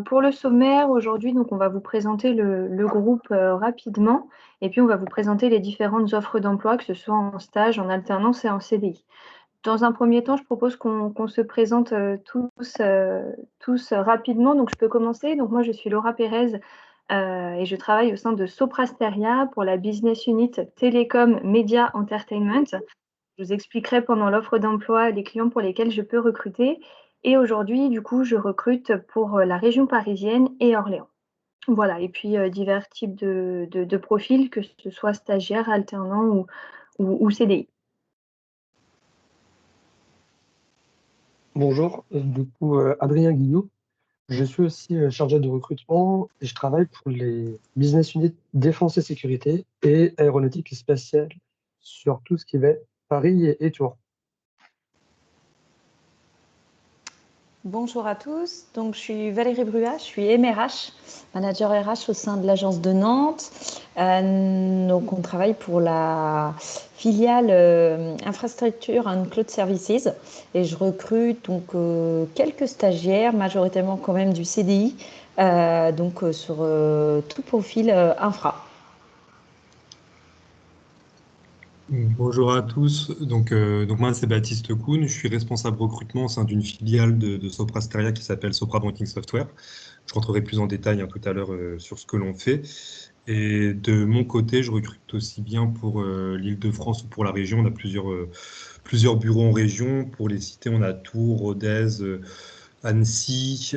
pour le sommaire, aujourd'hui, donc on va vous présenter le groupe rapidement et puis on va vous présenter les différentes offres d'emploi, que ce soit en stage, en alternance et en CDI. Dans un premier temps, je propose qu'on se présente tous rapidement. Donc, je peux commencer. Donc, moi, je suis Laura Pérez et je travaille au sein de Soprasteria pour la business unit Télécom Media Entertainment. Je vous expliquerai pendant l'offre d'emploi les clients pour lesquels je peux recruter. Et aujourd'hui, du coup, je recrute pour la région parisienne et Orléans. Voilà, et puis divers types de profils, que ce soit stagiaire, alternant ou CDI. Bonjour, Adrien Guillot. Je suis aussi chargé de recrutement et je travaille pour les business units défense et sécurité et aéronautique et spatiale sur tout ce qui va être Paris et Tours. Bonjour à tous, donc je suis Valérie Bruat, je suis MRH, manager RH au sein de l'agence de Nantes. Donc on travaille pour la filiale Infrastructure and Cloud Services et je recrute donc quelques stagiaires, majoritairement quand même du CDI, sur tout profil infra. Bonjour à tous, donc moi c'est Baptiste Kuhn, je suis responsable recrutement au sein d'une filiale de Soprasteria qui s'appelle Sopra Banking Software. Je rentrerai plus en détail tout à l'heure sur ce que l'on fait. Et de mon côté, je recrute aussi bien pour l'Île-de-France ou pour la région. On a plusieurs bureaux en région. Pour les cités, on a Tours, Rodez, Annecy,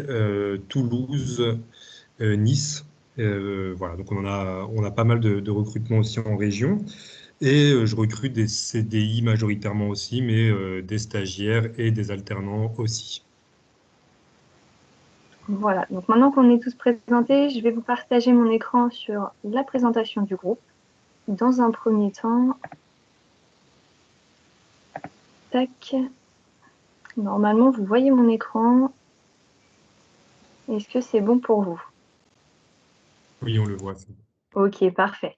Toulouse, Nice. Voilà, donc on a pas mal de recrutements aussi en région. Et je recrute des CDI majoritairement aussi, mais des stagiaires et des alternants aussi. Voilà, donc maintenant qu'on est tous présentés, je vais vous partager mon écran sur la présentation du groupe. Dans un premier temps, tac, normalement vous voyez mon écran. Est-ce que c'est bon pour vous? Oui, on le voit. Ok, parfait.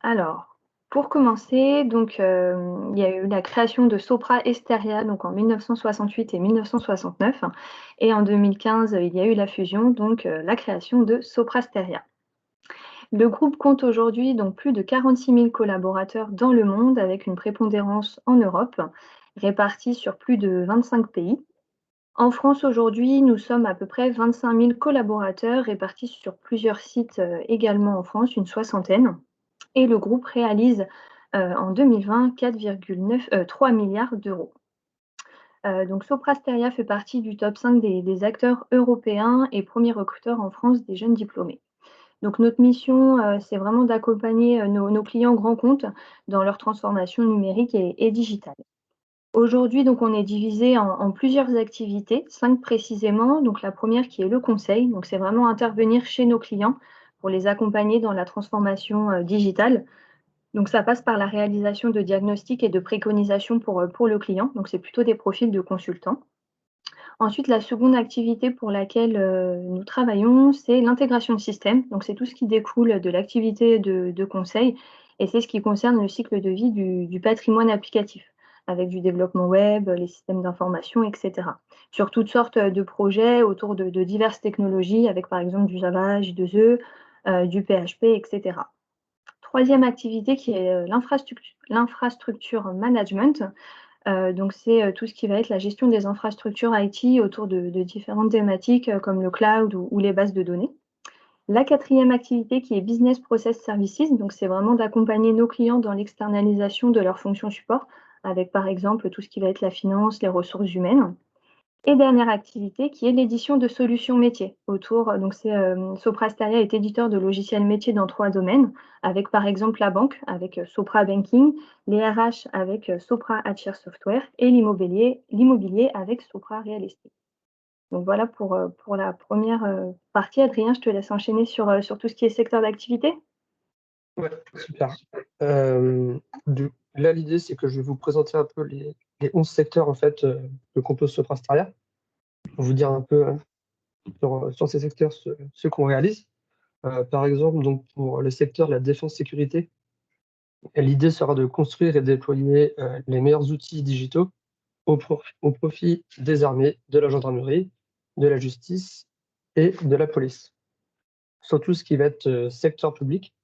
Alors, pour commencer, donc, il y a eu la création de Sopra Steria donc en 1968 et 1969. Et en 2015, il y a eu la fusion, donc la création de Soprasteria. Le groupe compte aujourd'hui donc plus de 46 000 collaborateurs dans le monde, avec une prépondérance en Europe, répartie sur plus de 25 pays. En France aujourd'hui, nous sommes à peu près 25 000 collaborateurs répartis sur plusieurs sites également en France, une soixantaine. Et le groupe réalise en 2020 4,3 milliards d'euros. Donc Soprasteria fait partie du top 5 des acteurs européens et premier recruteur en France des jeunes diplômés. Donc notre mission, c'est vraiment d'accompagner nos clients grands comptes dans leur transformation numérique et digitale. Aujourd'hui, donc, on est divisé en plusieurs activités, 5 précisément. Donc la première qui est le conseil, donc c'est vraiment intervenir chez nos clients pour les accompagner dans la transformation digitale. Donc ça passe par la réalisation de diagnostics et de préconisations pour le client. Donc c'est plutôt des profils de consultants. Ensuite, la seconde activité pour laquelle nous travaillons, c'est l'intégration de systèmes. Donc c'est tout ce qui découle de l'activité de conseil et c'est ce qui concerne le cycle de vie du patrimoine applicatif, avec du développement web, les systèmes d'information, etc. Sur toutes sortes de projets autour de diverses technologies, avec par exemple du Java, J2E, du PHP, etc. Troisième activité qui est l'infrastructure management. Donc c'est tout ce qui va être la gestion des infrastructures IT autour de différentes thématiques comme le cloud ou les bases de données. La quatrième activité qui est business process services, donc c'est vraiment d'accompagner nos clients dans l'externalisation de leurs fonctions support, avec par exemple tout ce qui va être la finance, les ressources humaines. Et dernière activité qui est l'édition de solutions métiers autour, donc Soprasteria est éditeur de logiciels métiers dans 3 domaines, avec par exemple la banque, avec Sopra Banking, les RH avec Sopra HR Software et l'immobilier avec Sopra Real Estate. Donc voilà pour la première partie. Adrien, je te laisse enchaîner sur tout ce qui est secteur d'activité. Ouais, super. Là, l'idée, c'est que je vais vous présenter un peu les 11 secteurs en fait, que compose Soprasteria, pour vous dire un peu sur ces secteurs ce qu'on réalise. Par exemple, donc, pour le secteur de la défense-sécurité, l'idée sera de construire et déployer les meilleurs outils digitaux au profit des armées, de la gendarmerie, de la justice et de la police. Sur tout ce qui va être secteur public,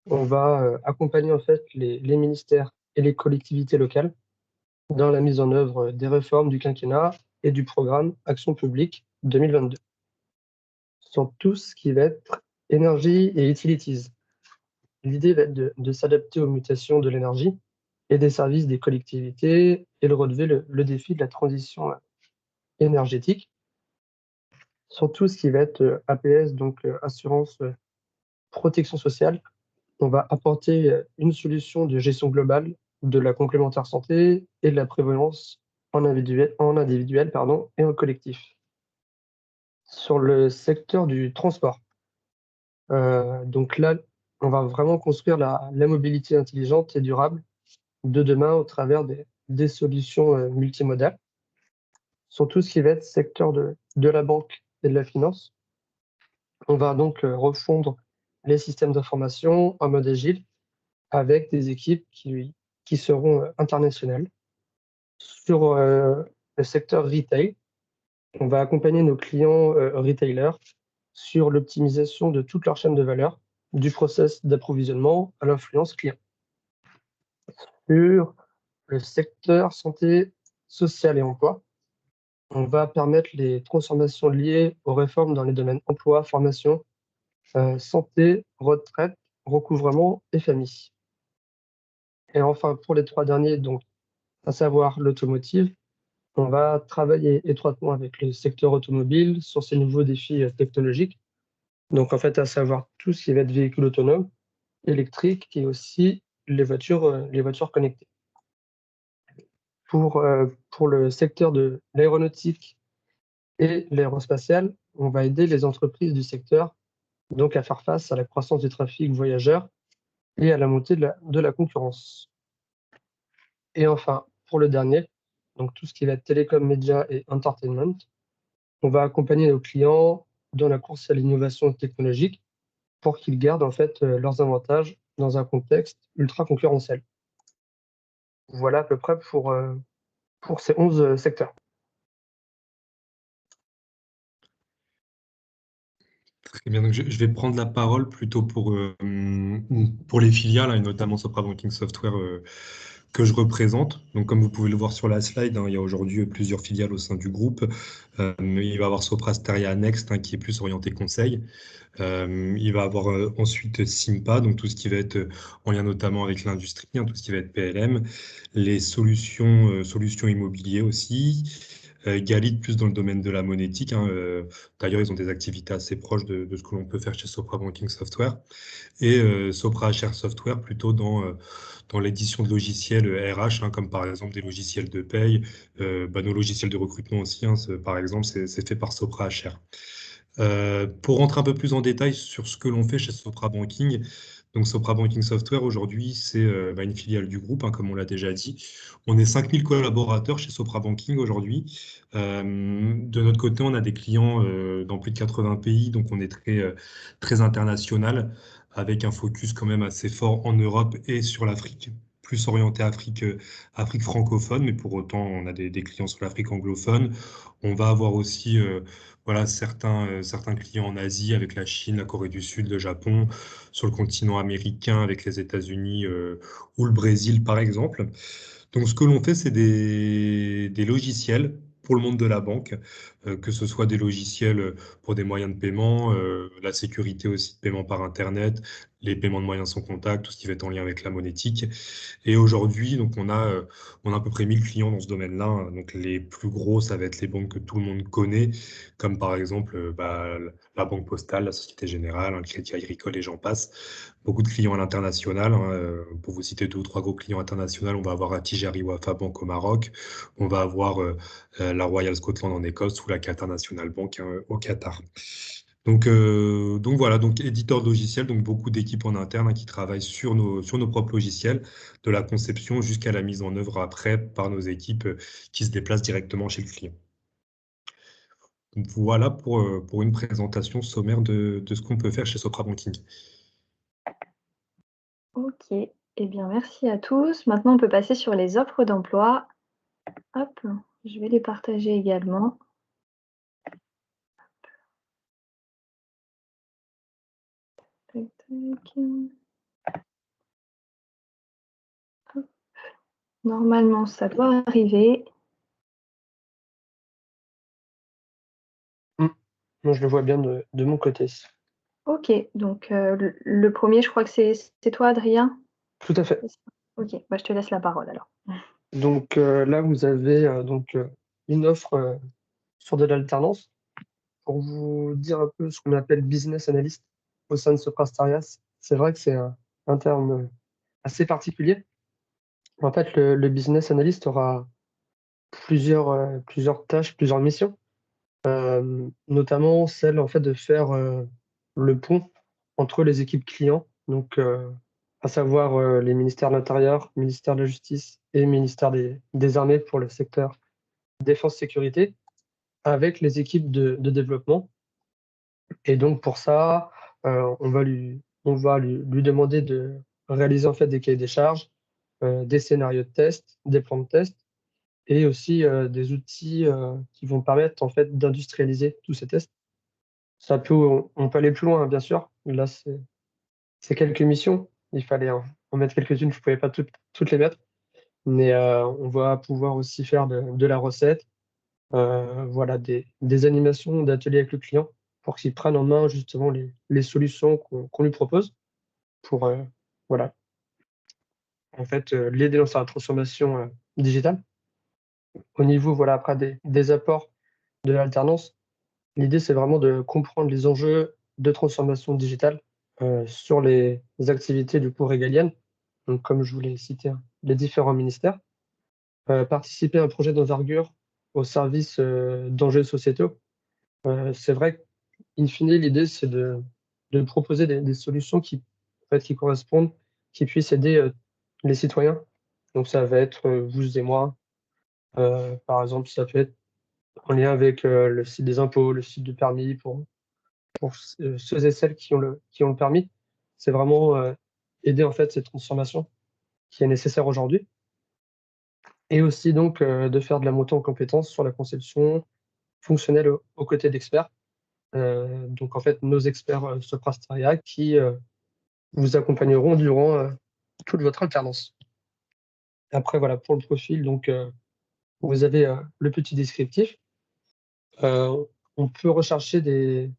on va accompagner en fait les ministères et les collectivités locales dans la mise en œuvre des réformes du quinquennat et du programme Action publique 2022. Sur tout ce qui va être énergie et utilities. L'idée va être de s'adapter aux mutations de l'énergie et des services des collectivités et de relever le défi de la transition énergétique. Sur tout ce qui va être APS, donc assurance protection sociale, on va apporter une solution de gestion globale de la complémentaire santé et de la prévoyance en individuel et en collectif. Sur le secteur du transport, donc là, on va vraiment construire la mobilité intelligente et durable de demain au travers des solutions multimodales. Sur tout ce qui va être secteur de la banque et de la finance, on va donc refondre les systèmes d'information en mode agile avec des équipes qui seront internationales. Sur le secteur retail, on va accompagner nos clients retailers sur l'optimisation de toute leur chaîne de valeur, du process d'approvisionnement à l'influence client. Sur le secteur santé, sociale et emploi, on va permettre les transformations liées aux réformes dans les domaines emploi, formation, santé, retraite, recouvrement et famille. Et enfin, pour les 3 derniers, donc, à savoir l'automotive, on va travailler étroitement avec le secteur automobile sur ces nouveaux défis technologiques. Donc, en fait, à savoir tout ce qui va être véhicule autonome, électrique et aussi les voitures connectées. Pour le secteur de l'aéronautique et l'aérospatiale, on va aider les entreprises du secteur donc à faire face à la croissance du trafic voyageurs et à la montée de la concurrence. Et enfin, pour le dernier, donc tout ce qui va être télécom, médias et entertainment, on va accompagner nos clients dans la course à l'innovation technologique pour qu'ils gardent en fait leurs avantages dans un contexte ultra concurrentiel. Voilà à peu près pour ces 11 secteurs. Très bien, donc je vais prendre la parole plutôt pour les filiales, et notamment Sopra Banking Software que je représente. Donc, comme vous pouvez le voir sur la slide, il y a aujourd'hui plusieurs filiales au sein du groupe. Il va y avoir Sopra Steria Next, qui est plus orienté conseil. Il va y avoir ensuite Simpa, donc tout ce qui va être en lien notamment avec l'industrie, tout ce qui va être PLM, les solutions immobilières aussi. Galit plus dans le domaine de la monétique. D'ailleurs, ils ont des activités assez proches de ce que l'on peut faire chez Sopra Banking Software. Et Sopra HR Software plutôt dans l'édition de logiciels RH, comme par exemple des logiciels de paye, nos logiciels de recrutement aussi, par exemple, c'est fait par Sopra HR. Pour rentrer un peu plus en détail sur ce que l'on fait chez Sopra Banking, donc Sopra Banking Software aujourd'hui, c'est une filiale du groupe, comme on l'a déjà dit. On est 5000 collaborateurs chez Sopra Banking aujourd'hui. De notre côté, on a des clients dans plus de 80 pays, donc on est très international, avec un focus quand même assez fort en Europe et sur l'Afrique, plus orienté Afrique francophone, mais pour autant, on a des clients sur l'Afrique anglophone. On va avoir aussi certains clients en Asie avec la Chine, la Corée du Sud, le Japon, sur le continent américain avec les États-Unis ou le Brésil par exemple. Donc ce que l'on fait, c'est des logiciels pour le monde de la banque, que ce soit des logiciels pour des moyens de paiement, la sécurité aussi de paiement par Internet, les paiements de moyens sans contact, tout ce qui va être en lien avec la monétique. Et aujourd'hui, donc on a à peu près 1000 clients dans ce domaine-là. Donc les plus gros, ça va être les banques que tout le monde connaît, comme par exemple la Banque Postale, la Société Générale, le Crédit Agricole et j'en passe. Beaucoup de clients à l'international. Pour vous citer 2 ou 3 gros clients internationaux, on va avoir Attijari Wafa Bank au Maroc, on va avoir la Royal Scotland en Écosse ou la Qatar National Bank au Qatar. Donc voilà, donc éditeur de logiciels, donc beaucoup d'équipes en interne qui travaillent sur nos propres logiciels, de la conception jusqu'à la mise en œuvre après par nos équipes qui se déplacent directement chez le client. Donc voilà pour une présentation sommaire de ce qu'on peut faire chez Sopra Banking. Ok, eh bien merci à tous. Maintenant, on peut passer sur les offres d'emploi. Hop, je vais les partager également. Normalement, ça doit arriver. Moi, je le vois bien de mon côté. Ok, donc le premier, je crois que c'est toi, Adrien. Tout à fait. Ok, je te laisse la parole alors. Donc là, vous avez une offre sur de l'alternance. Pour vous dire un peu ce qu'on appelle business analyst au sein de Sopra Steria, c'est vrai que c'est un terme assez particulier. En fait, le business analyst aura plusieurs tâches, plusieurs missions, notamment celle en fait de faire le pont entre les équipes clients, donc à savoir les ministères de l'Intérieur, ministère de la Justice et ministère des Armées pour le secteur défense-sécurité, avec les équipes de développement. Et donc pour ça, on va lui demander de réaliser en fait des cahiers des charges, des scénarios de test, des plans de test et aussi des outils qui vont permettre en fait d'industrialiser tous ces tests. On peut aller plus loin, hein, bien sûr. Là, c'est quelques missions. Il fallait en mettre quelques-unes, je ne pouvais pas toutes les mettre. Mais on va pouvoir aussi faire de la recette, voilà, des animations d'ateliers avec le client pour qu'il prenne en main justement les solutions qu'on lui propose pour voilà, en fait, l'aider dans sa transformation digitale. Au niveau, voilà, après des apports de l'alternance, l'idée, c'est vraiment de comprendre les enjeux de transformation digitale sur les activités du coup régaliennes. Donc, comme je vous l'ai cité, hein, les différents ministères. Participer à un projet d'envergure au service d'enjeux sociétaux. C'est vrai qu'in fine, l'idée, c'est de proposer des solutions en fait, qui correspondent, qui puissent aider les citoyens. Donc, ça va être vous et moi. Par exemple, ça peut être en lien avec le site des impôts, le site du permis pour ceux et celles qui ont le permis. C'est vraiment aider en fait cette transformation qui est nécessaire aujourd'hui. Et aussi donc de faire de la montée en compétences sur la conception fonctionnelle aux côtés d'experts. Donc en fait, nos experts Sopra Steria qui vous accompagneront durant toute votre alternance. Après, voilà, pour le profil, donc vous avez le petit descriptif. On peut rechercher des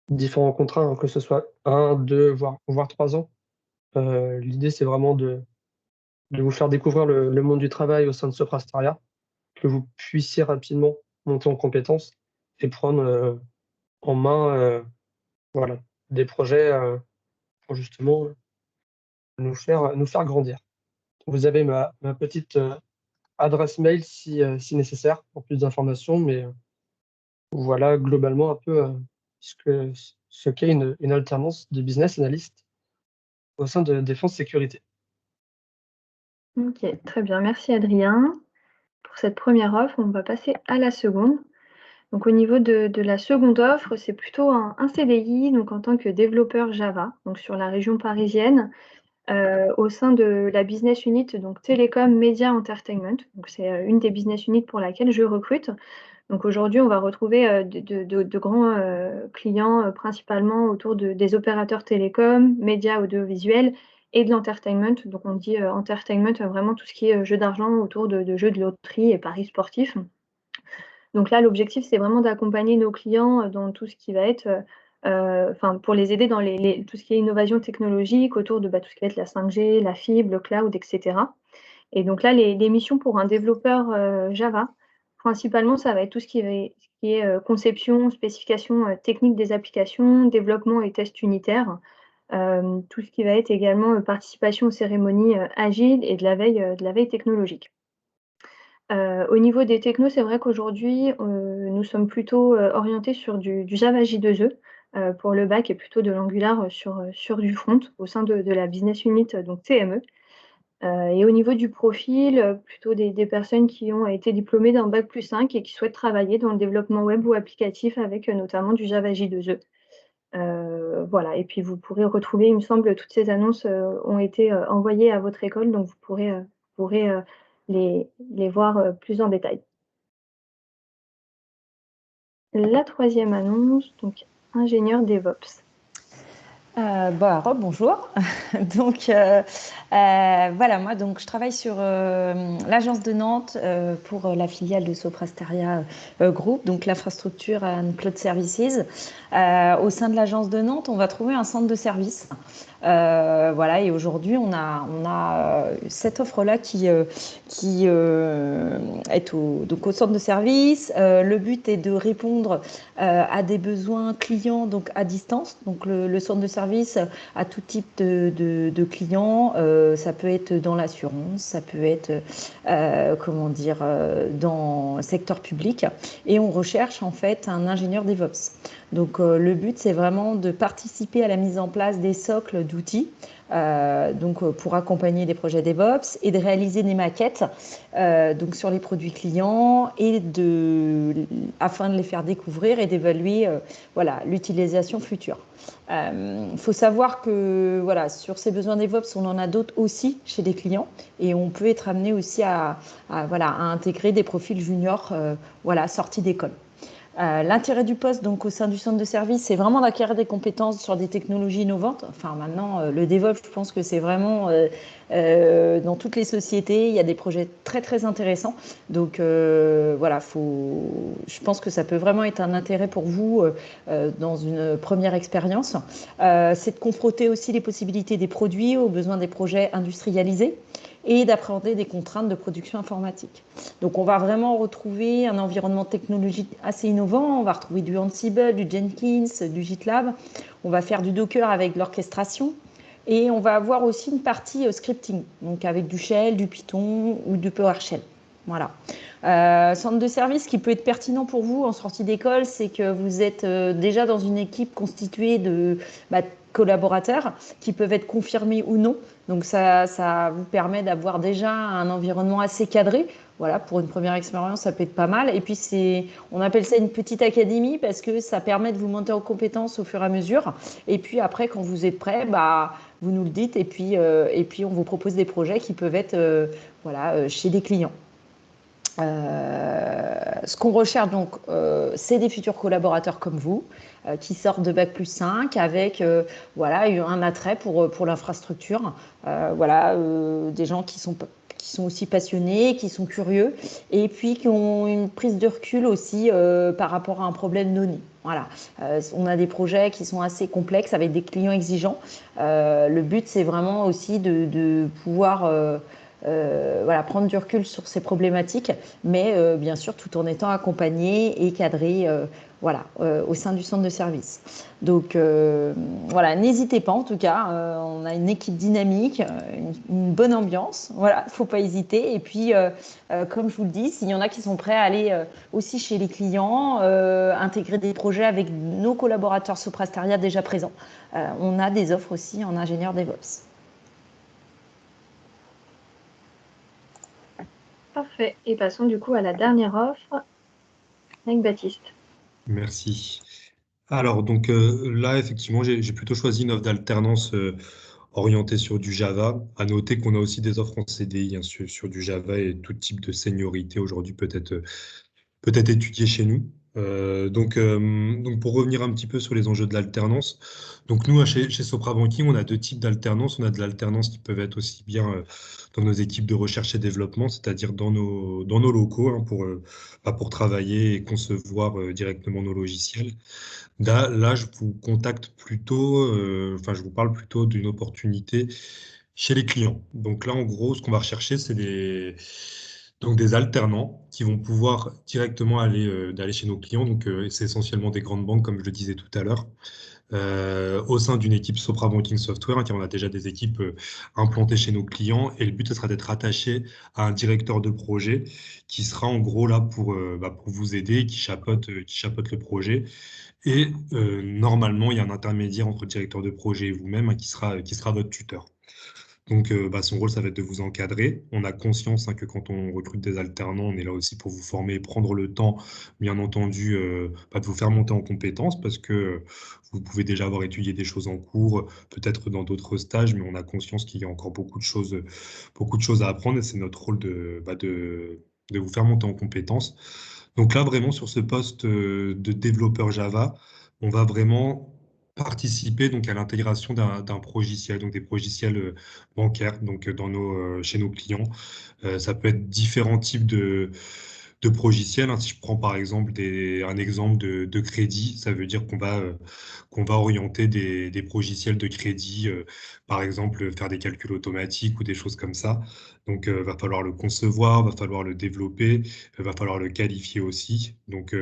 différents contrats, hein, que ce soit 1, 2, voire 3 ans. L'idée, c'est vraiment de vous faire découvrir le monde du travail au sein de Sopra Steria, que vous puissiez rapidement monter en compétences et prendre en main voilà, des projets pour justement nous faire grandir. Vous avez ma petite adresse mail si nécessaire pour plus d'informations, mais voilà globalement un peu ce qu'est une alternance de business analyst au sein de Défense Sécurité. Ok, très bien. Merci Adrien pour cette première offre. On va passer à la seconde. Donc au niveau de la seconde offre, c'est plutôt un CDI, donc en tant que développeur Java, donc sur la région parisienne, au sein de la business unit, donc Télécom Media Entertainment. Donc c'est une des business units pour laquelle je recrute. Donc aujourd'hui, on va retrouver de grands clients, principalement autour des opérateurs télécoms, médias audiovisuels et de l'entertainment. Donc on dit entertainment, vraiment tout ce qui est jeux d'argent autour de jeux de loterie et paris sportifs. Donc là, l'objectif, c'est vraiment d'accompagner nos clients dans tout ce qui va être, pour les aider dans tout ce qui est innovation technologique autour de tout ce qui va être la 5G, la fibre, le cloud, etc. Et donc là, les missions pour un développeur Java, principalement, ça va être tout ce qui est conception, spécification technique des applications, développement et tests unitaires, tout ce qui va être également participation aux cérémonies agiles et de la veille technologique. Au niveau des technos, c'est vrai qu'aujourd'hui, nous sommes plutôt orientés sur du Java J2E pour le back et plutôt de l'Angular sur du front au sein de la business unit, donc TME. Et au niveau du profil, plutôt des personnes qui ont été diplômées d'un bac+5 et qui souhaitent travailler dans le développement web ou applicatif avec notamment du Java J2E. Voilà, et puis vous pourrez retrouver, il me semble, toutes ces annonces ont été envoyées à votre école, donc vous pourrez les voir plus en détail. La troisième annonce, donc ingénieur DevOps. Bonjour. Donc, voilà, moi, donc, je travaille sur l'agence de Nantes pour la filiale de Sopra Steria Group, donc l'infrastructure and cloud services. Au sein de l'agence de Nantes, on va trouver un centre de service. Voilà, et aujourd'hui, on a cette offre-là qui est donc au centre de service. Le but est de répondre à des besoins clients donc à distance. Donc le centre de service a tout type de clients. Ça peut être dans l'assurance, ça peut être dans le secteur public. Et on recherche en fait un ingénieur DevOps. Donc le but, c'est vraiment de participer à la mise en place des socles d'outils pour accompagner des projets DevOps et de réaliser des maquettes donc sur les produits clients afin de les faire découvrir et d'évaluer l'utilisation future. Faut savoir que voilà, sur ces besoins DevOps, on en a d'autres aussi chez des clients et on peut être amené aussi à intégrer des profils juniors sortis d'école. L'intérêt du poste donc au sein du centre de service, c'est vraiment d'acquérir des compétences sur des technologies innovantes. Enfin maintenant, le DevOps, je pense que c'est vraiment dans toutes les sociétés, il y a des projets très très intéressants. Donc je pense que ça peut vraiment être un intérêt pour vous dans une première expérience. C'est de confronter aussi les possibilités des produits aux besoins des projets industrialisés et d'appréhender des contraintes de production informatique. Donc on va vraiment retrouver un environnement technologique assez innovant, on va retrouver du Ansible, du Jenkins, du GitLab, on va faire du Docker avec l'orchestration et on va avoir aussi une partie scripting, donc avec du Shell, du Python ou du PowerShell. Voilà. Centre de service qui peut être pertinent pour vous en sortie d'école, c'est que vous êtes déjà dans une équipe constituée de collaborateurs qui peuvent être confirmés ou non. Donc ça vous permet d'avoir déjà un environnement assez cadré. Voilà, pour une première expérience, ça peut être pas mal. Et puis on appelle ça une petite académie parce que ça permet de vous monter en compétences au fur et à mesure. Et puis après, quand vous êtes prêt, vous nous le dites et puis on vous propose des projets qui peuvent être chez des clients. Ce qu'on recherche donc, c'est des futurs collaborateurs comme vous qui sortent de Bac+5 avec un attrait pour l'infrastructure. Des gens qui sont aussi passionnés, qui sont curieux et puis qui ont une prise de recul aussi par rapport à un problème donné. Voilà. On a des projets qui sont assez complexes avec des clients exigeants. Le but, c'est vraiment aussi de pouvoir prendre du recul sur ces problématiques, mais bien sûr tout en étant accompagné et cadré au sein du centre de service. Donc n'hésitez pas en tout cas, on a une équipe dynamique, une bonne ambiance, voilà, faut pas hésiter. Et puis comme je vous le dis, s'il y en a qui sont prêts à aller aussi chez les clients, intégrer des projets avec nos collaborateurs Sopra Steria déjà présents, on a des offres aussi en ingénieur DevOps. Parfait. Et passons du coup à la dernière offre avec Baptiste. Merci. Alors, donc là, effectivement, j'ai plutôt choisi une offre d'alternance orientée sur du Java. À noter qu'on a aussi des offres en CDI sur du Java et tout type de seniorité aujourd'hui peut-être étudié chez nous. Donc pour revenir un petit peu sur les enjeux de l'alternance, donc nous chez Sopra Banking, on a deux types d'alternance. On a de l'alternance qui peuvent être aussi bien dans nos équipes de recherche et développement, c'est-à-dire dans nos locaux pour travailler et concevoir directement nos logiciels. Là, je vous contacte plutôt, je vous parle plutôt d'une opportunité chez les clients. Donc là, en gros, ce qu'on va rechercher, c'est des alternants qui vont pouvoir directement d'aller chez nos clients. Donc, c'est essentiellement des grandes banques, comme je le disais tout à l'heure, au sein d'une équipe Sopra Banking Software, car on a déjà des équipes implantées chez nos clients. Et le but, ce sera d'être attaché à un directeur de projet qui sera en gros là pour vous aider, qui chapeaute le projet. Et normalement, il y a un intermédiaire entre le directeur de projet et vous-même qui sera votre tuteur. Donc, son rôle, ça va être de vous encadrer. On a conscience que quand on recrute des alternants, on est là aussi pour vous former, prendre le temps, bien entendu, de vous faire monter en compétences parce que vous pouvez déjà avoir étudié des choses en cours, peut-être dans d'autres stages, mais on a conscience qu'il y a encore beaucoup de choses à apprendre et c'est notre rôle de vous faire monter en compétences. Donc là, vraiment, sur ce poste de développeur Java, on va vraiment participer donc à l'intégration d'un progiciel, donc des progiciels bancaires donc chez nos clients. Ça peut être différents types de progiciels, hein. Si je prends par exemple un exemple de crédit, ça veut dire qu'on va orienter des progiciels de crédit, par exemple faire des calculs automatiques ou des choses comme ça. Donc va falloir le concevoir, va falloir le développer, va falloir le qualifier aussi. Donc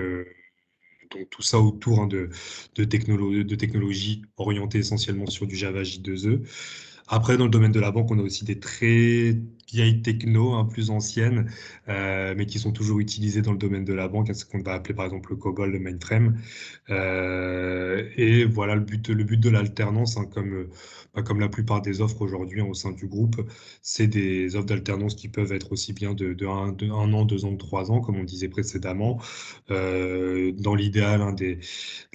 tout ça autour, hein, de technologies orientées essentiellement sur du Java J2E. Après, dans le domaine de la banque, on a aussi des très vieilles techno, hein, plus anciennes, mais qui sont toujours utilisées dans le domaine de la banque, hein, ce qu'on va appeler par exemple le COBOL, le mainframe. Et voilà le but de l'alternance, hein, comme la plupart des offres aujourd'hui, hein, au sein du groupe, c'est des offres d'alternance qui peuvent être aussi bien de 1 an, 2 ans, 3 ans, comme on disait précédemment. Dans l'idéal, hein, de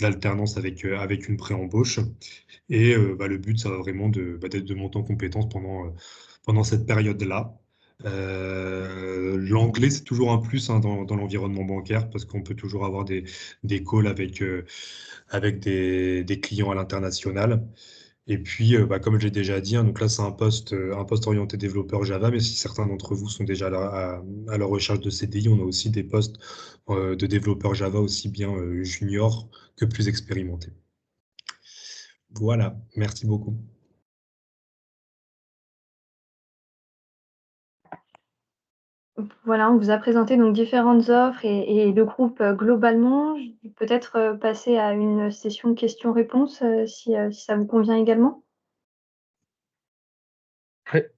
l'alternance avec une pré-embauche. Et le but, ça va vraiment d'être de monter en compétences pendant cette période-là. L'anglais, c'est toujours un plus, hein, dans l'environnement bancaire parce qu'on peut toujours avoir des calls avec des clients à l'international. Et puis, comme j'ai déjà dit, hein, donc là, c'est un poste orienté développeur Java, mais si certains d'entre vous sont déjà à la recherche de CDI, on a aussi des postes de développeurs Java aussi bien junior que plus expérimentés. Voilà, merci beaucoup. Voilà, on vous a présenté donc différentes offres et le groupe globalement. Je vais peut-être passer à une session questions-réponses si ça vous convient également. Ouais.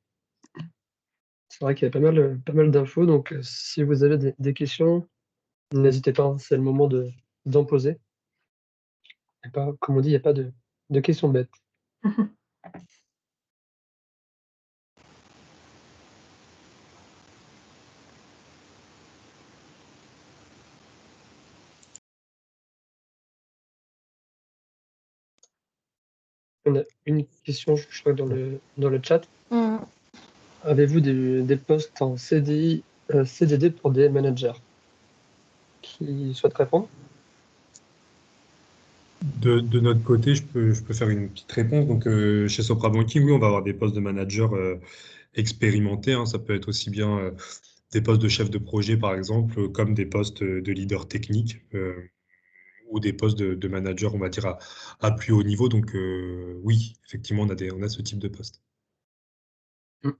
C'est vrai qu'il y a pas mal d'infos, donc si vous avez des questions, n'hésitez pas, hein, c'est le moment d'en poser. Comme on dit, il n'y a pas de questions bêtes. On a une question, je crois, dans le chat. Avez-vous des postes en CDI, CDD pour des managers qui souhaitent répondre? De notre côté, je peux faire une petite réponse. Donc, chez Sopra Banking, oui, on va avoir des postes de manager expérimentés, hein. Ça peut être aussi bien des postes de chef de projet, par exemple, comme des postes de leader technique, ou des postes de manager, on va dire, à plus haut niveau. Donc, oui, effectivement, on a ce type de poste. Mm.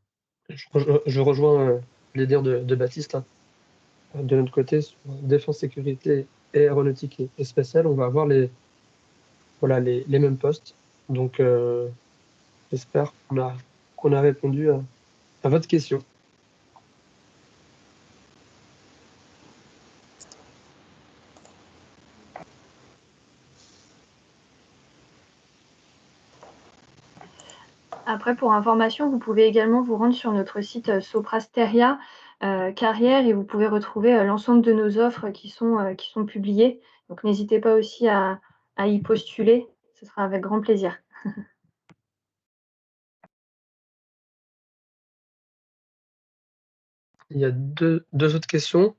Je rejoins les dires de Baptiste, hein. De notre côté, sur défense, sécurité et aéronautique et spatiale, on va avoir les mêmes postes. Donc, j'espère qu'on a répondu à votre question. Après, pour information, vous pouvez également vous rendre sur notre site Soprasteria carrière et vous pouvez retrouver l'ensemble de nos offres qui sont publiées. Donc, n'hésitez pas aussi à y postuler. Ce sera avec grand plaisir. Il y a deux autres questions.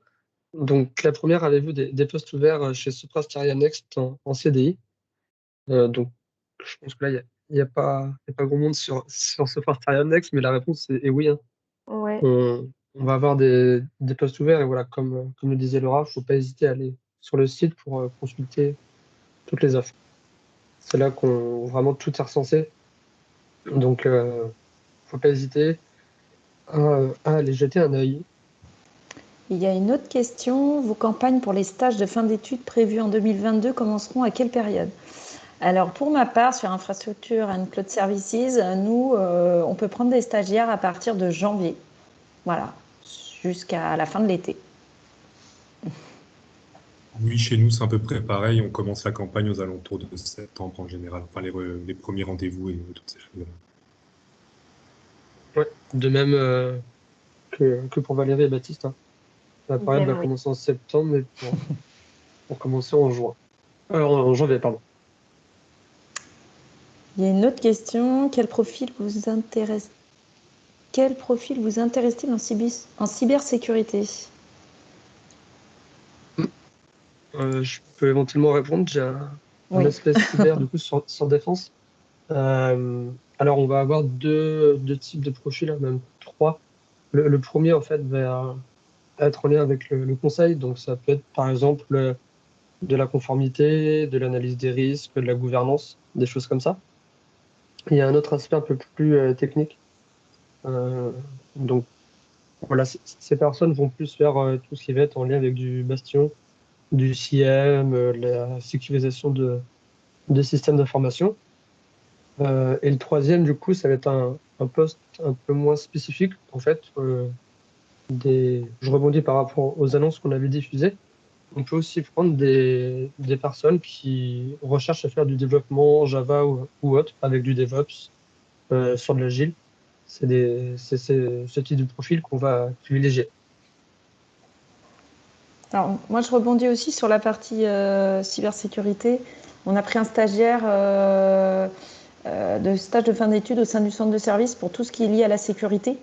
Donc, la première, avez-vous des postes ouverts chez Soprasteria Next en CDI? Donc, je pense que là, il y a pas grand monde sur Soprasteria Next, mais la réponse est oui, hein. Ouais. On va avoir des postes ouverts et voilà, comme le disait Laura, il ne faut pas hésiter à aller sur le site pour consulter toutes les offres. C'est là qu'on vraiment tout est recensé. Donc, il ne faut pas hésiter à aller jeter un œil. Il y a une autre question. Vos campagnes pour les stages de fin d'études prévus en 2022 commenceront à quelle période? Alors, pour ma part, sur Infrastructure and Cloud Services, nous, on peut prendre des stagiaires à partir de janvier. Voilà, jusqu'à la fin de l'été. Oui, chez nous, c'est à peu près pareil. On commence la campagne aux alentours de septembre en général. Enfin, les premiers rendez-vous et toutes ces choses-là. Ouais. De même que pour Valérie et Baptiste, hein. La période va Oui. commencer en septembre, mais pour commencer en juin. En janvier, pardon. Il y a une autre question. Quel profil vous intéresse-t-il en cybersécurité? Je peux éventuellement répondre. Oui. l'aspect cyber, du coup, sur défense. Alors, on va avoir deux types de profils, hein, même trois. Le premier, en fait, va être en lien avec le conseil. Donc, ça peut être, par exemple, de la conformité, de l'analyse des risques, de la gouvernance, des choses comme ça. Il y a un autre aspect un peu plus technique. Euh, donc, voilà, ces personnes vont plus faire tout ce qui va être en lien avec du Bastion, du CIEM, la sécurisation de systèmes d'information. Et le troisième, du coup, ça va être un poste un peu moins spécifique. En fait, je rebondis par rapport aux annonces qu'on avait diffusées. On peut aussi prendre des personnes qui recherchent à faire du développement Java ou autre, avec du DevOps, sur de l'agile. C'est ce type de profil qu'on va privilégier. Alors, moi, je rebondis aussi sur la partie cybersécurité. On a pris un stagiaire de stage de fin d'études au sein du centre de service pour tout ce qui est lié à la sécurité.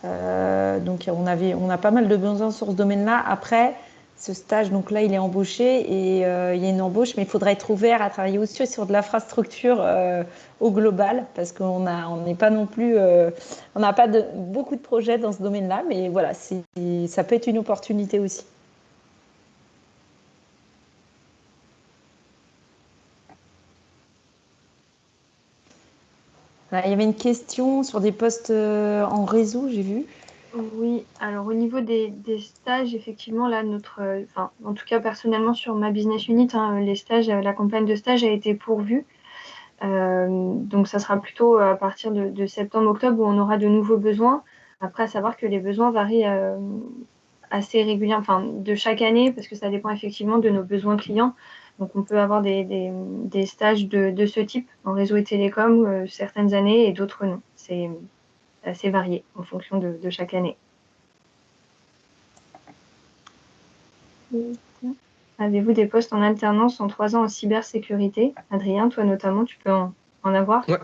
Donc, on a pas mal de besoins sur ce domaine-là. Après, ce stage, donc là, il est embauché et il y a une embauche, mais il faudra être ouvert à travailler aussi sur de l'infrastructure au global, parce qu'on n'est pas non plus, on n'a pas beaucoup de projets dans ce domaine-là, mais voilà, ça peut être une opportunité aussi. Il y avait une question sur des postes en réseau, j'ai vu. Oui, alors au niveau des stages, effectivement, là, enfin, en tout cas personnellement sur ma business unit, hein, les stages, la campagne de stage a été pourvue. Donc ça sera plutôt à partir de septembre-octobre où on aura de nouveaux besoins. Après, à savoir que les besoins varient assez régulièrement, enfin de chaque année, parce que ça dépend effectivement de nos besoins clients. Donc on peut avoir des stages de ce type en réseau et télécom certaines années et d'autres non. C'est assez varié en fonction de chaque année. Avez-vous des postes en alternance en 3 ans en cybersécurité? Adrien, toi notamment, tu peux en avoir? Ouais,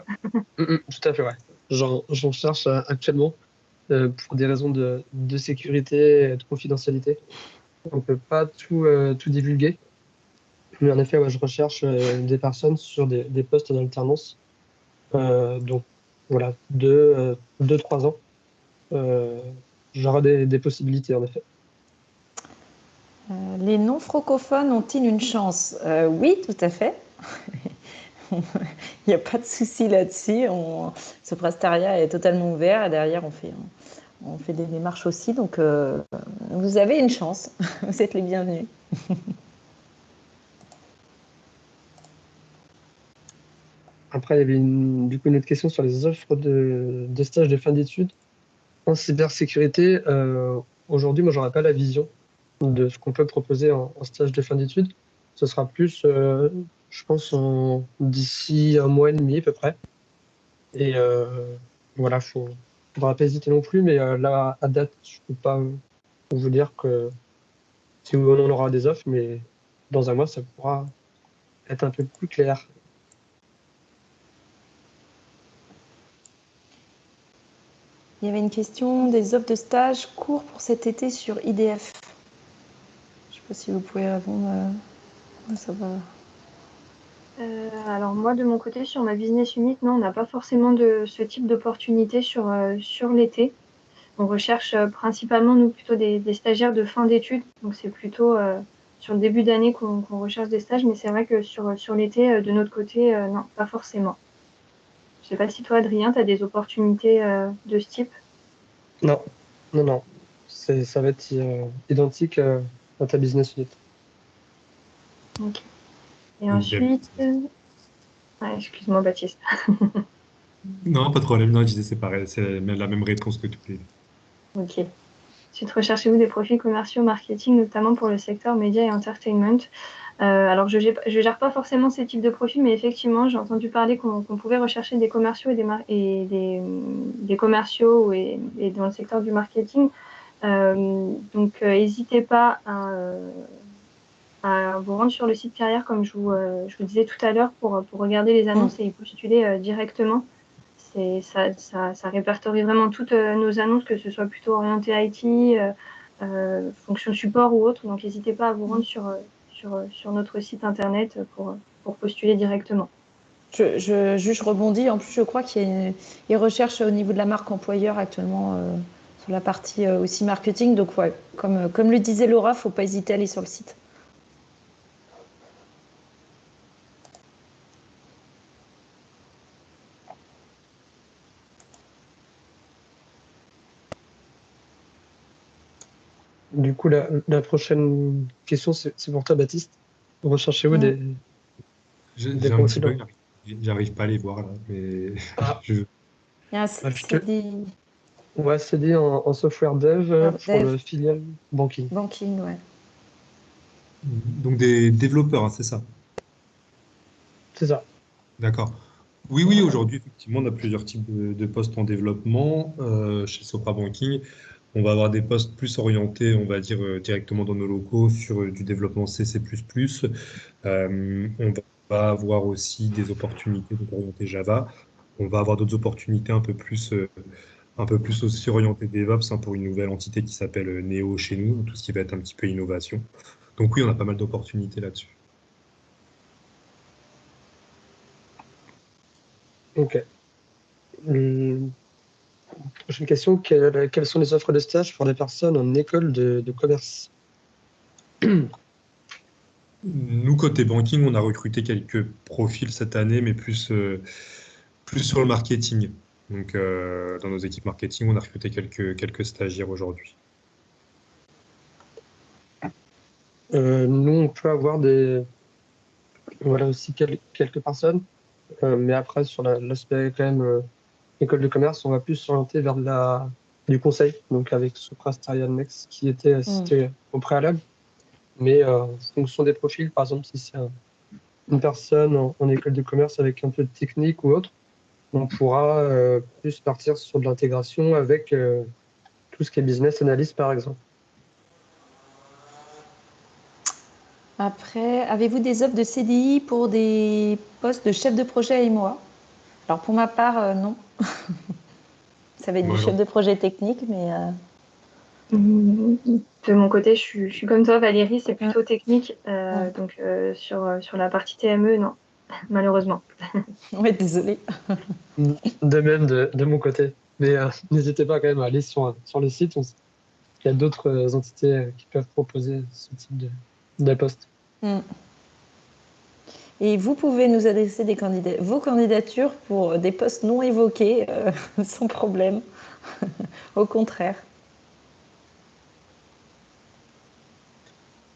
tout à fait, ouais. J'en cherche actuellement pour des raisons de sécurité et de confidentialité. On ne peut pas tout divulguer. Mais en effet, ouais, je recherche des personnes sur des postes d'alternance. Donc, voilà, 3 ans. J'aurai des possibilités, en effet. Les non-francophones ont-ils une chance? Oui, tout à fait. Il n'y a pas de souci là-dessus. Ce prestataire est totalement ouvert et derrière, on fait des démarches aussi. Donc, vous avez une chance. Vous êtes les bienvenus. Après, il y avait du coup une autre question sur les offres de stage de fin d'études en cybersécurité. Aujourd'hui, moi, j'aurais pas la vision de ce qu'on peut proposer en stage de fin d'études. Ce sera plus, je pense, d'ici un mois et demi à peu près. Et voilà, faudra pas hésiter non plus, mais là, à date, je peux pas vous dire que si oui ou non on aura des offres, mais dans un mois, ça pourra être un peu plus clair. Il y avait une question des offres de stage courts pour cet été sur IDF. Je ne sais pas si vous pouvez répondre. Ça va. Alors moi, de mon côté, sur ma business unit, non, on n'a pas forcément de ce type d'opportunité sur l'été. On recherche principalement, nous, plutôt des stagiaires de fin d'études. Donc c'est plutôt sur le début d'année qu'on recherche des stages, mais c'est vrai que sur l'été, de notre côté, non, pas forcément. Je ne sais pas si toi, Adrien, tu as des opportunités de ce type. Non, non, non. Ça va être identique à ta business unit. Ok. Et ensuite, ouais, excuse-moi, Baptiste. Non, pas de problème. Non, je disais c'est pareil. C'est la même réponse que toutes les. Ok. Ensuite, recherchez-vous des profils commerciaux, marketing, notamment pour le secteur médias et entertainment. Alors, je gère pas forcément ces types de profils, mais effectivement, j'ai entendu parler qu'on pouvait rechercher des commerciaux et des commerciaux et dans le secteur du marketing. Donc, n'hésitez pas à vous rendre sur le site carrière, comme je vous disais tout à l'heure, pour regarder les annonces et y postuler directement. Ça répertorie vraiment toutes nos annonces, que ce soit plutôt orienté IT, fonction support ou autre. Donc, n'hésitez pas à vous rendre sur notre site internet pour postuler directement. Je rebondis. En plus, je crois qu'ils recherchent au niveau de la marque employeur actuellement sur la partie aussi marketing. Donc, ouais, comme le disait Laura, il ne faut pas hésiter à aller sur le site. Du coup, la prochaine question, c'est pour toi, Baptiste. Recherchez-vous des J'ai un petit profils bug, j'arrive pas à les voir là, mais Ah, je, Il y a un ouais, CD en software dev pour dev, le filial banking. banking, ouais. donc des développeurs, hein, c'est ça. C'est ça. D'accord. Oui, oui, aujourd'hui, effectivement, on a plusieurs types de postes en développement. Chez Sopra Banking, on va avoir des postes plus orientés, on va dire, directement dans nos locaux sur du développement C, C++. On va avoir aussi des opportunités donc orientées Java. On va avoir d'autres opportunités un peu plus aussi orientées DevOps, hein, pour une nouvelle entité qui s'appelle Neo chez nous, tout ce qui va être un petit peu innovation. Donc oui, on a pas mal d'opportunités là-dessus. OK. Prochaine question, quelles sont les offres de stage pour les personnes en école de commerce? Nous, côté banking, on a recruté quelques profils cette année, mais plus sur le marketing. Donc, dans nos équipes marketing, on a recruté quelques stagiaires aujourd'hui. Nous, on peut avoir voilà aussi quelques personnes, mais après, sur l'aspect quand même école de commerce, on va plus s'orienter vers du conseil, donc avec Sopra Steria Next, qui était cité au préalable. Mais en fonction des profils, par exemple, si c'est une personne en école de commerce avec un peu de technique ou autre, on pourra plus partir sur de l'intégration avec tout ce qui est business analyst, par exemple. Après, avez-vous des offres de CDI pour des postes de chef de projet à moi? Alors, pour ma part, non. Ça va être du Moi, chef j'en- de projet technique, mais De mon côté, je suis comme toi, Valérie, c'est Mm. plutôt technique. Mm. Donc, sur la partie TME, non, malheureusement. Ouais, désolée. De même de mon côté. Mais n'hésitez pas quand même à aller sur le site. Il y a d'autres entités qui peuvent proposer ce type de poste. Mm. Et vous pouvez nous adresser vos candidatures pour des postes non évoqués, sans problème. Au contraire.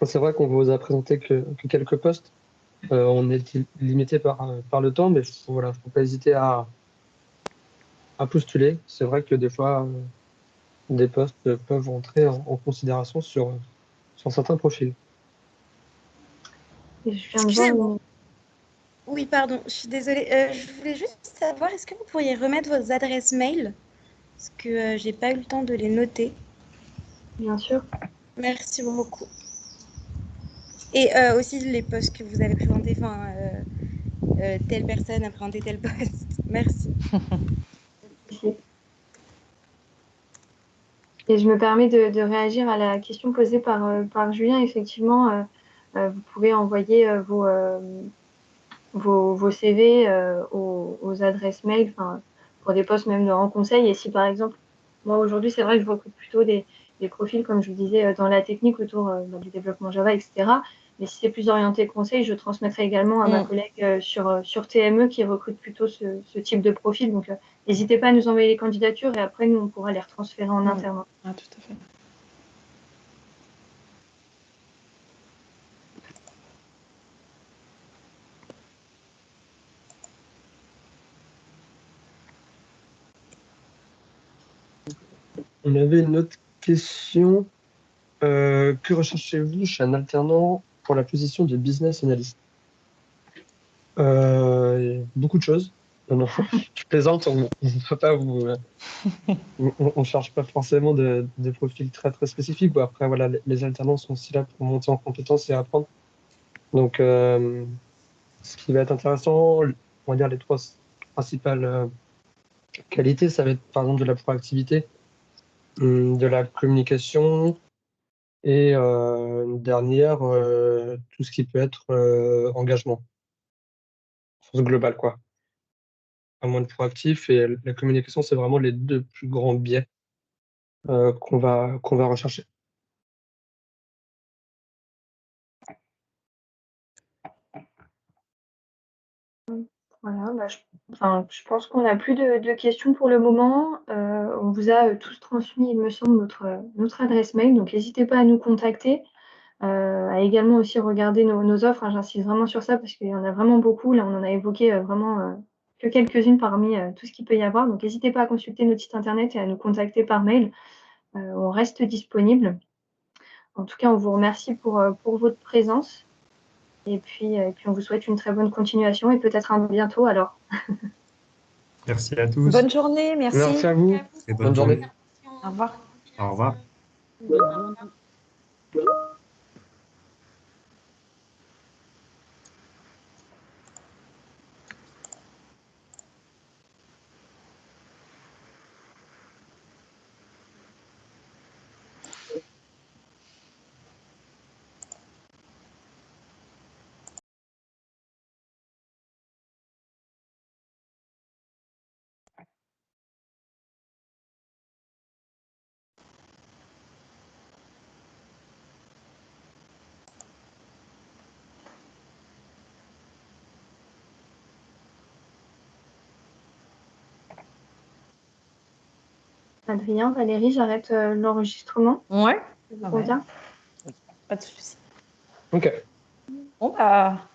C'est vrai qu'on vous a présenté que quelques postes. On est limité par le temps, mais voilà, faut pas hésiter à postuler. C'est vrai que des fois, des postes peuvent entrer en considération sur certains profils. Et je viens de voir Excusez-moi. Oui, pardon, je suis désolée. Je voulais juste savoir, est-ce que vous pourriez remettre vos adresses mail? Parce que j'ai pas eu le temps de les noter. bien sûr. Merci beaucoup. Et aussi les postes que vous avez présentés, enfin, telle personne a présenté tel poste. Merci. Ici. Et je me permets de réagir à la question posée par Julien. Effectivement, vous pouvez envoyer vos CV aux adresses mail, enfin, pour des postes même en conseil. Et si par exemple, moi aujourd'hui, c'est vrai que je recrute plutôt des profils, comme je vous disais, dans la technique autour du développement Java, etc. Mais si c'est plus orienté conseil, je transmettrai également à ma collègue sur TME qui recrute plutôt ce type de profil. Donc, n'hésitez pas à nous envoyer les candidatures et après, nous, on pourra les retransférer en interne. Ah, tout à fait. On avait une autre question. Que recherchez-vous chez un alternant pour la position de business analyst? Beaucoup de choses. Non, non, je plaisante, on ne va pas on cherche pas forcément de profils très très spécifiques. Bon, après, voilà, les alternants sont aussi là pour monter en compétences et apprendre. Donc, ce qui va être intéressant, on va dire les trois principales qualités, ça va être par exemple de la proactivité, de la communication et une dernière, tout ce qui peut être engagement. sens global, quoi. Un moins de proactif et la communication, c'est vraiment les deux plus grands biais qu'on va rechercher. Voilà, je pense qu'on n'a plus de questions pour le moment. On vous a tous transmis, il me semble, notre adresse mail, donc n'hésitez pas à nous contacter, à également aussi regarder nos offres. Hein, j'insiste vraiment sur ça parce qu'il y en a vraiment beaucoup. Là, on en a évoqué vraiment que quelques-unes parmi tout ce qu'il peut y avoir. Donc n'hésitez pas à consulter notre site internet et à nous contacter par mail. On reste disponible. En tout cas, on vous remercie pour votre présence. Et puis, on vous souhaite une très bonne continuation et peut-être à bientôt alors. Merci à tous. Bonne journée, merci. Merci à vous. Très Bonne journée. Au revoir. Au revoir. Adrien, Valérie, j'arrête l'enregistrement. Ouais. Ça vous convient ? Pas de souci. Ok. Bon, bah,